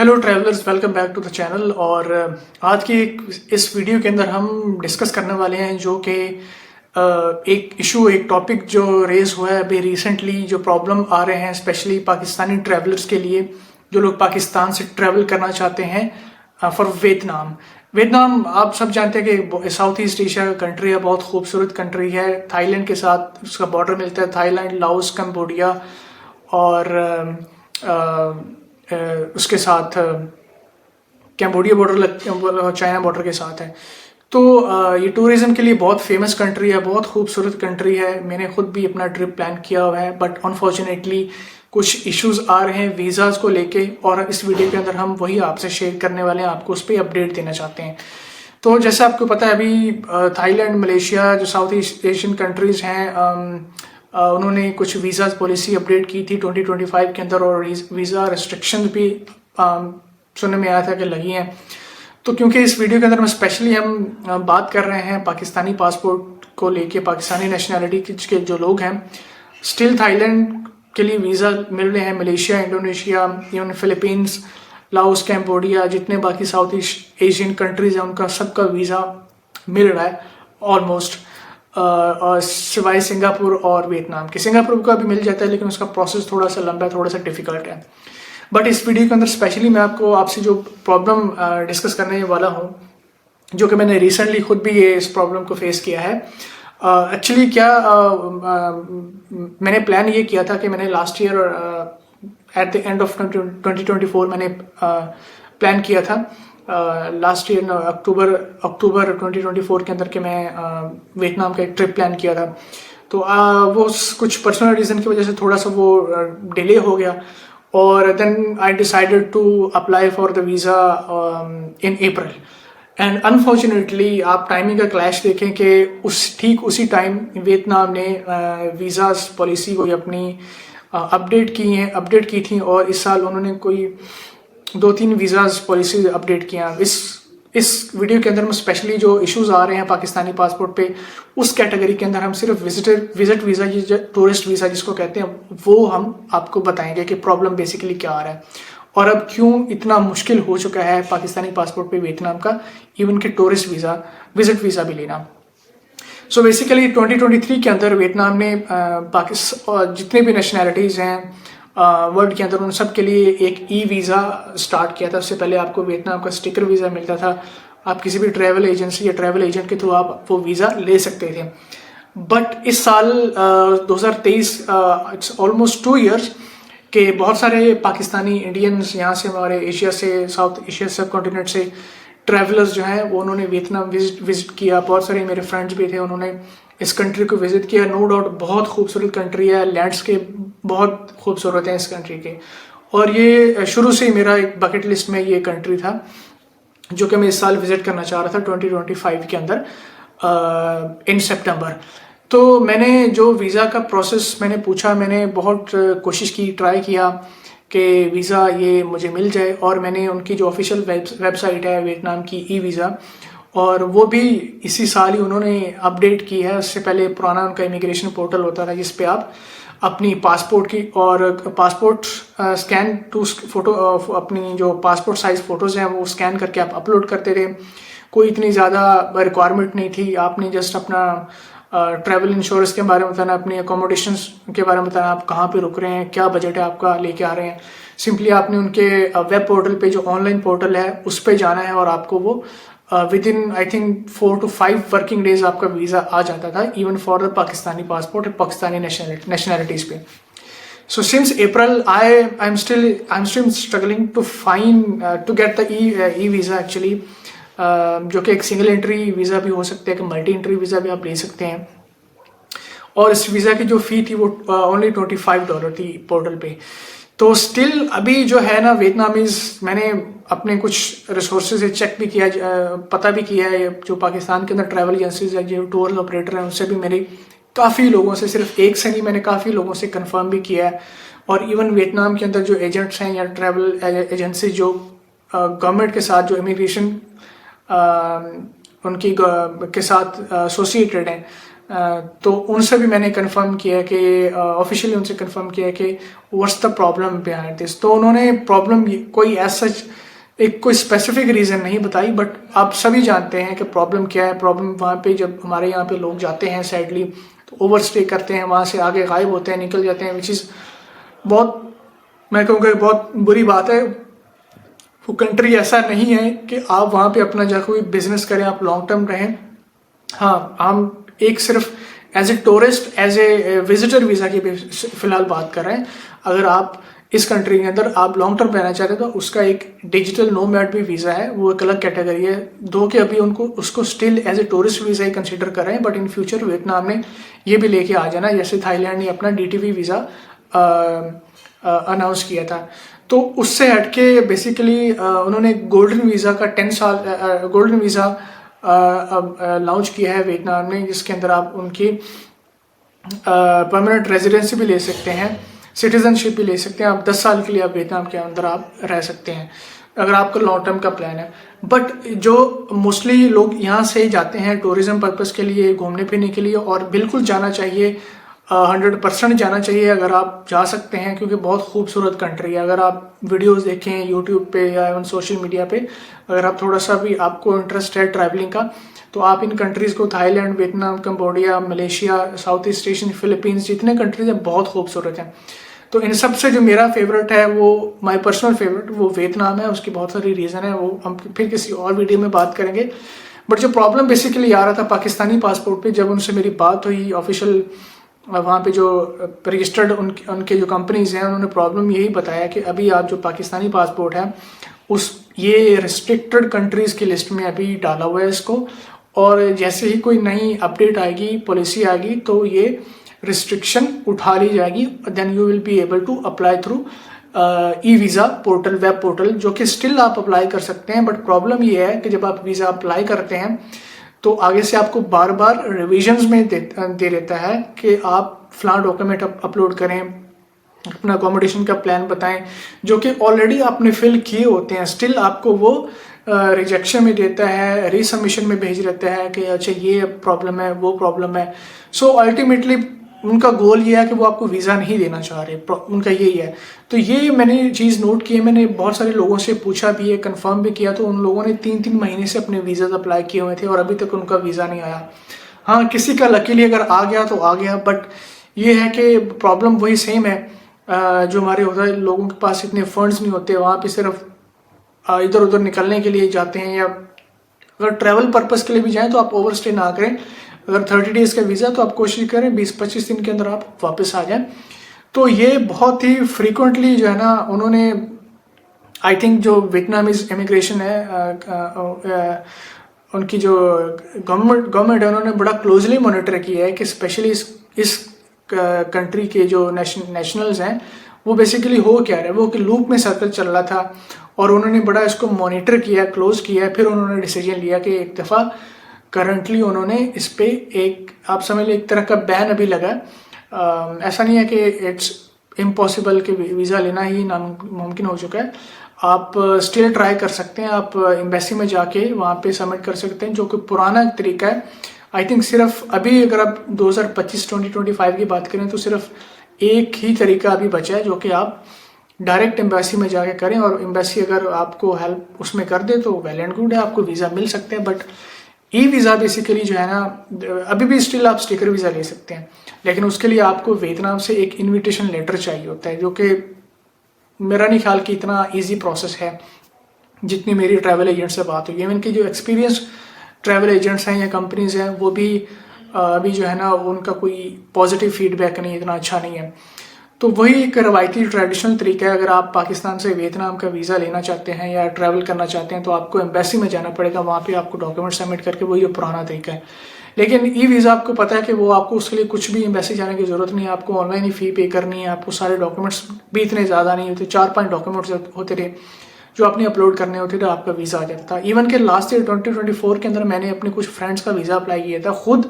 Hello travellers, welcome back to the channel. और आज की इस वीडियो के अंदर हम डिस्कस करने वाले हैं जो कि एक इशू, एक टॉपिक जो रेज हुआ है अभी रिसेंटली, जो प्रॉब्लम आ रहे हैं स्पेशली पाकिस्तानी ट्रैवलर्स के लिए, जो लोग पाकिस्तान से ट्रैवल करना चाहते हैं फॉर वियतनाम। वियतनाम आप सब जानते हैं कि साउथ ईस्ट एशिया का कंट्री है, बहुत खूबसूरत कंट्री है। थाईलैंड के साथ उसका बॉर्डर मिलता है, थाईलैंड, लाओस, कंबोडिया और उसके साथ कैम्बोडिया बॉर्डर, चाइना बॉर्डर के साथ है। तो ये टूरिज्म के लिए बहुत फेमस कंट्री है, बहुत खूबसूरत कंट्री है। मैंने खुद भी अपना ट्रिप प्लान किया हुआ है, बट अनफॉर्चुनेटली कुछ इश्यूज आ रहे हैं वीज़ाज को लेके, और इस वीडियो के अंदर हम वही आपसे शेयर करने वाले हैं, आपको उस पर अपडेट देना चाहते हैं। तो जैसे आपको पता है, अभी थाईलैंड, मलेशिया, जो साउथ ईस्ट एशियन कंट्रीज हैं, उन्होंने कुछ वीज़ा पॉलिसी अपडेट की थी 2025 के अंदर, और वीज़ा रिस्ट्रिक्शन भी सुनने में आया था कि लगी हैं। तो क्योंकि इस वीडियो के अंदर में स्पेशली हम बात कर रहे हैं पाकिस्तानी पासपोर्ट को लेके, पाकिस्तानी नेशनैलिटी के जो लोग हैं, स्टिल थाईलैंड के लिए वीज़ा मिल रहे हैं, Malaysia, Indonesia, even Philippines, Laos, Cambodia, जितने बाकी साउथ ईस्ट एशियन कंट्रीज हैं उनका सबका वीज़ा मिल रहा है ऑलमोस्ट, और सिवाय सिंगापुर और वियतनाम के। सिंगापुर का भी मिल जाता है, लेकिन उसका प्रोसेस थोड़ा सा लंबा है, थोड़ा सा डिफिकल्ट है। बट इस वीडियो के अंदर स्पेशली मैं आपसे जो प्रॉब्लम डिस्कस करने वाला हूँ, जो कि मैंने रिसेंटली खुद भी इस प्रॉब्लम को फेस किया है। एक्चुअली क्या मैंने प्लान ये किया था कि मैंने last year at the end of 2024 मैंने प्लान किया था, लास्ट ईयर अक्टूबर 2024 के अंदर के मैं वियतनाम का एक ट्रिप प्लान किया था। तो वो कुछ पर्सनल रीज़न की वजह से थोड़ा सा वो डिले हो गया, और then I decided to apply for the visa in April. And unfortunately आप टाइमिंग का क्लैश देखें कि ठीक उसी टाइम वियतनाम ने वीज़ा पॉलिसी को अपनी अपडेट की थी, और इस साल उन्होंने कोई 2-3 वीज़ाज पॉलिसी अपडेट किया। इस वीडियो के अंदर में स्पेशली जो इश्यूज आ रहे हैं पाकिस्तानी पासपोर्ट पे, उस कैटेगरी के अंदर हम सिर्फ विजिट वीज़ा, ये टूरिस्ट वीज़ा जिसको कहते हैं, वो हम आपको बताएंगे कि प्रॉब्लम बेसिकली क्या आ रहा है, और अब क्यों इतना मुश्किल हो चुका है पाकिस्तानी पासपोर्ट पे वियतनाम का इवन के टूरिस्ट वीज़ा, विजिट वीज़ा भी लेना। सो बेसिकली 2023 के अंदर वियतनाम ने पाकिस्तान जितने भी नेशनैलिटीज़ हैं वर्ल्ड के अंदर, उन सब के लिए एक ई वीज़ा स्टार्ट किया था। उससे पहले आपको वियतनाम का स्टिकर वीज़ा मिलता था, आप किसी भी ट्रैवल एजेंसी या ट्रैवल एजेंट के थ्रू आप वो वीज़ा ले सकते थे। बट इस साल 2023, इट्स ऑलमोस्ट 2 ईयर्स के बहुत सारे पाकिस्तानी इंडियंस यहाँ से, हमारे एशिया से, साउथ एशिया सब कॉन्टिनेंट से ट्रैवलर्स जो हैं वो उन्होंने वियतनाम विजिट किया। बहुत सारे मेरे फ्रेंड्स भी थे, उन्होंने इस कंट्री को विजिट किया। नो डाउट बहुत खूबसूरत कंट्री है, लैंडस्केप बहुत खूबसूरत है इस कंट्री के, और ये शुरू से ही मेरा एक बकेट लिस्ट में ये कंट्री था जो कि मैं इस साल विजिट करना चाह रहा था 2025 के अंदर इन सितंबर। तो मैंने जो वीज़ा का प्रोसेस मैंने पूछा, मैंने बहुत कोशिश की, ट्राई किया कि वीज़ा ये मुझे मिल जाए, और मैंने उनकी जो ऑफिशियल वेबसाइट है वियतनाम की, ई वीज़ा, और वो भी इसी साल ही उन्होंने अपडेट की है। उससे पहले पुराना उनका इमिग्रेशन पोर्टल होता था जिस पे आप अपनी पासपोर्ट की और पासपोर्ट स्कैन टू फोटो, अपनी जो पासपोर्ट साइज फोटोज़ हैं वो स्कैन करके आप अपलोड करते थे। कोई इतनी ज़्यादा रिक्वायरमेंट नहीं थी, आपने जस्ट अपना ट्रैवल इंश्योरेंस के बारे में बताना, अपनी अकोमोडेशंस के बारे में बताना, आप कहाँ पे रुक रहे हैं, क्या बजट है आपका, लेके आ रहे हैं। सिंपली आपने उनके वेब पोर्टल पे, जो ऑनलाइन पोर्टल है, उस पे जाना है, और आपको वो with in I think 4 to 5 working days आपका वीज़ा आ जाता था, even for the Pakistani passport, Pakistani nationalities पे। So since April, I'm still struggling to get the e visa actually, जो कि एक सिंगल एंट्री वीज़ा भी हो सकता है, कि मल्टी एंट्री वीज़ा भी आप ले सकते हैं। और इस वीज़ा की जो फ़ी थी वो ओनली $25 थी पोर्टल पे। तो स्टिल अभी जो है ना, वियतनामीज़, मैंने अपने कुछ रिसोर्सेज से चेक भी किया, पता भी किया है, जो पाकिस्तान के अंदर ट्रैवल एजेंसीज है, जो टूर ऑपरेटर हैं, उनसे भी मेरे काफ़ी लोगों से, सिर्फ एक से नहीं, मैंने काफ़ी लोगों से कंफर्म भी किया है। और इवन वियतनाम के अंदर जो एजेंट्स हैं या ट्रैवल एजेंसी जो गवर्नमेंट के साथ, जो इमिग्रेशन उनकी के साथ एसोसिएटेड हैं, तो उनसे भी मैंने कंफर्म किया कि ऑफिशियली उनसे कंफर्म किया कि what's the problem behind this. तो उन्होंने प्रॉब्लम कोई एज सच एक कोई स्पेसिफिक रीज़न नहीं बताई, बट आप सभी जानते हैं कि प्रॉब्लम क्या है। प्रॉब्लम वहाँ पे जब हमारे यहाँ पे लोग जाते हैं सैडली तो ओवर स्टे करते हैं, वहाँ से आगे गायब होते हैं, निकल जाते हैं, विच इज़ बहुत, मैं कहूँगा बहुत बुरी बात है। वो कंट्री ऐसा नहीं है कि आप वहाँ पे अपना जाकर कोई बिजनेस करें, आप लॉन्ग टर्म रहें। हाँ, हम एक सिर्फ as a tourist, as a visitor visa की भी फिलहाल बात कर रहे हैं। अगर आप इस कंट्री के अंदर आप लॉन्ग टर्म रहना चाहते हैं तो उसका एक डिजिटल नोमैड भी वीज़ा है, वो एक अलग कैटेगरी है। दो कि अभी उनको उसको still as a tourist visa ही कंसिडर कर रहे हैं, बट इन फ्यूचर वियतनाम ने ये भी लेके आ जाना, जैसे थाईलैंड ने अपना DTV वीज़ा अनाउंस किया था। तो उससे हटके बेसिकली उन्होंने गोल्डन वीज़ा का 10 साल गोल्डन वीज़ा लॉन्च किया है वियतनाम ने, जिसके अंदर आप उनकी परमानेंट रेजिडेंसी भी ले सकते हैं, सिटीजनशिप भी ले सकते हैं। आप 10 साल के लिए आप वियतनाम के अंदर आप रह सकते हैं अगर आपका लॉन्ग टर्म का प्लान है। बट जो मोस्टली लोग यहाँ से जाते हैं टूरिज्म पर्पस के लिए, घूमने फिरने के लिए, और बिल्कुल जाना चाहिए, 100% जाना चाहिए अगर आप जा सकते हैं, क्योंकि बहुत खूबसूरत कंट्री है। अगर आप वीडियोस देखें यूट्यूब पे या इवन सोशल मीडिया पे, अगर आप थोड़ा सा भी आपको इंटरेस्ट है ट्रैवलिंग का, तो आप इन कंट्रीज़ को, Thailand, Vietnam, Cambodia, Malaysia, south east Asian, Philippines, जितने कंट्रीज हैं बहुत खूबसूरत हैं। तो इन सब से जो मेरा फेवरेट है, वो माय पर्सनल फेवरेट, वो वियतनाम है। उसकी बहुत सारी रीज़न है, वो हम फिर किसी और वीडियो में बात करेंगे। बट जो प्रॉब्लम बेसिकली आ रहा था पाकिस्तानी पासपोर्ट पे, जब उनसे मेरी बात हुई ऑफिशियल वहाँ पे जो रजिस्टर्ड उनके जो कंपनीज हैं, उन्होंने प्रॉब्लम यही बताया कि अभी आप जो पाकिस्तानी पासपोर्ट है उस ये रिस्ट्रिक्टेड कंट्रीज़ की लिस्ट में अभी डाला हुआ है इसको, और जैसे ही कोई नई अपडेट आएगी, पॉलिसी आएगी, तो ये रिस्ट्रिक्शन उठा ली जाएगी। Then you will be able to apply through e visa portal, web portal, जो कि स्टिल आप अप्लाई कर सकते हैं। बट प्रॉब्लम ये है कि जब आप वीज़ा अप्लाई करते हैं तो आगे से आपको बार बार रिविजन्स में दे देता है कि आप फलां डॉक्यूमेंट अपलोड करें, अपना अकोमोडेशन का प्लान बताएं, जो कि ऑलरेडी आपने फिल किए होते हैं। स्टिल आपको वो रिजेक्शन में देता है, रीसबमिशन में भेज देता है कि अच्छा ये प्रॉब्लम है, वो प्रॉब्लम है। सो अल्टीमेटली उनका गोल ये है कि वो आपको वीज़ा नहीं देना चाह रहे, उनका यही है। तो ये मैंने चीज़ नोट की है, मैंने बहुत सारे लोगों से पूछा भी है, कंफर्म भी किया, तो उन लोगों ने 3-3 महीने से अपने वीज़ा अप्लाई किए हुए थे और अभी तक उनका वीज़ा नहीं आया। हाँ, किसी का लकीली अगर आ गया तो आ गया, बट ये है कि प्रॉब्लम वही सेम है जो हमारे होता है। लोगों के पास इतने फंड्स नहीं होते, वहाँ पे सिर्फ इधर उधर निकलने के लिए जाते हैं, या अगर ट्रैवल पर्पस के लिए भी जाएं तो आप ओवर स्टे ना करें। अगर 30 डेज का वीज़ा तो आप कोशिश करें 20-25 दिन के अंदर आप वापस आ जाएं। तो ये बहुत ही फ्रीक्वेंटली जो है ना, उन्होंने आई थिंक जो वियतनामीज इमिग्रेशन है उनकी जो गवर्नमेंट है, उन्होंने बड़ा क्लोजली मॉनिटर किया है कि स्पेशली इस कंट्री के जो नेशनल्स हैं वो बेसिकली हो क्या रहे, वो कि लूप में सर्कल चल रहा था, और उन्होंने बड़ा इसको मॉनिटर किया, क्लोज किया। फिर उन्होंने डिसीजन लिया कि एक दफ़ा करंटली उन्होंने इस पे एक, आप समझ लीजिए, एक तरह का बैन अभी लगा। ऐसा नहीं है कि इट्स इम्पॉसिबल कि वीज़ा लेना ही नामुमकिन हो चुका है। आप स्टिल ट्राई कर सकते हैं, आप एम्बेसी में जाके वहाँ पे सबमिट कर सकते हैं, जो कि पुराना तरीका है। आई थिंक सिर्फ अभी अगर आप 2025 की बात करें तो सिर्फ एक ही तरीका अभी बचा है, जो कि आप डायरेक्ट एम्बेसी में जाके करें, और एम्बेसी अगर आपको हेल्प उसमें कर दे तो वेल एंड गुड है, आपको वीज़ा मिल सकते हैं। बट ई-वीज़ा बेसिकली जो है ना, अभी भी स्टिल आप स्टिकर वीज़ा ले सकते हैं, लेकिन उसके लिए आपको वियतनाम से एक इन्विटेशन लेटर चाहिए होता है, जो कि मेरा नहीं ख्याल कि इतना इजी प्रोसेस है जितनी मेरी ट्रैवल एजेंट से बात हुई है। इनके जो एक्सपीरियंस ट्रैवल एजेंट्स हैं या कंपनीज हैं, वो भी अभी जो है ना, उनका कोई पॉजिटिव फीडबैक नहीं, इतना अच्छा नहीं है। तो वही एक रवायती ट्रेडिशनल तरीका है। अगर आप पाकिस्तान से वियतनाम का वीज़ा लेना चाहते हैं या ट्रैवल करना चाहते हैं तो आपको एम्बेसी में जाना पड़ेगा, वहाँ पे आपको डॉक्यूमेंट सबमिट करके, वही जो पुराना तरीका है। लेकिन ई-वीज़ा आपको पता है कि वो आपको उसके लिए कुछ भी एम्बेसी जाने की ज़रूरत नहीं है, आपको ऑनलाइन ही फ़ी पे करनी है। आपको सारे डॉक्यूमेंट्स भी इतने ज़्यादा नहीं होते, 4-5 डॉक्यूमेंट्स होते थे जो आपने अपलोड करने होते थे, आपका वीज़ा आ जाता था। इवन के लास्ट ईयर 2024 के अंदर मैंने अपने कुछ फ्रेंड्स का वीज़ा अप्लाई किया था खुद,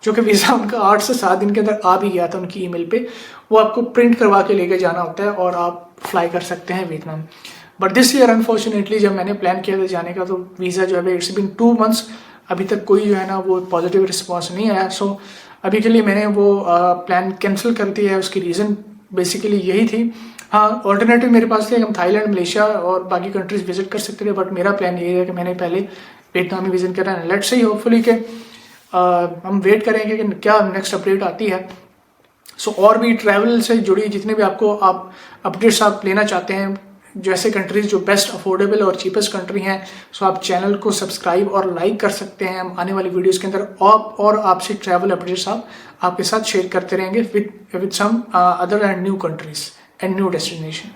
जो कि वीज़ा उनका 8 से 7 दिन के अंदर आ भी गया था उनकी ईमेल पे। वो आपको प्रिंट करवा के लेके जाना होता है और आप फ्लाई कर सकते हैं Vietnam. But this year unfortunately जब मैंने प्लान किया था जाने का, तो वीज़ा जो है इट्स बिन 2 मंथ्स, अभी तक कोई जो है ना वो पॉजिटिव रिस्पॉन्स नहीं आया। सो अभी के लिए मैंने वो प्लान कैंसिल कर दिया है। उसकी रीज़न बेसिकली यही थी। हाँ, ऑल्टरनेटिव मेरे पास थे, हम थाईलैंड, मलेशिया और बाकी कंट्रीज विजिट कर सकते थे, बट मेरा प्लान यही है कि मैंने पहले वियतनाम ही विजिट करना है। लेट्स सी, होपफुली कि हम वेट करेंगे कि क्या नेक्स्ट अपडेट आती है। सो और भी ट्रैवल से जुड़ी जितने भी आपको आप अपडेट्स आप लेना चाहते हैं, जैसे कंट्रीज जो बेस्ट अफोर्डेबल और चीपेस्ट कंट्री हैं, सो आप चैनल को सब्सक्राइब और लाइक कर सकते हैं। हम आने वाली वीडियोस के अंदर और आपसे ट्रैवल अपडेट्स आपके साथ शेयर करते रहेंगे with some other and new countries and new destination.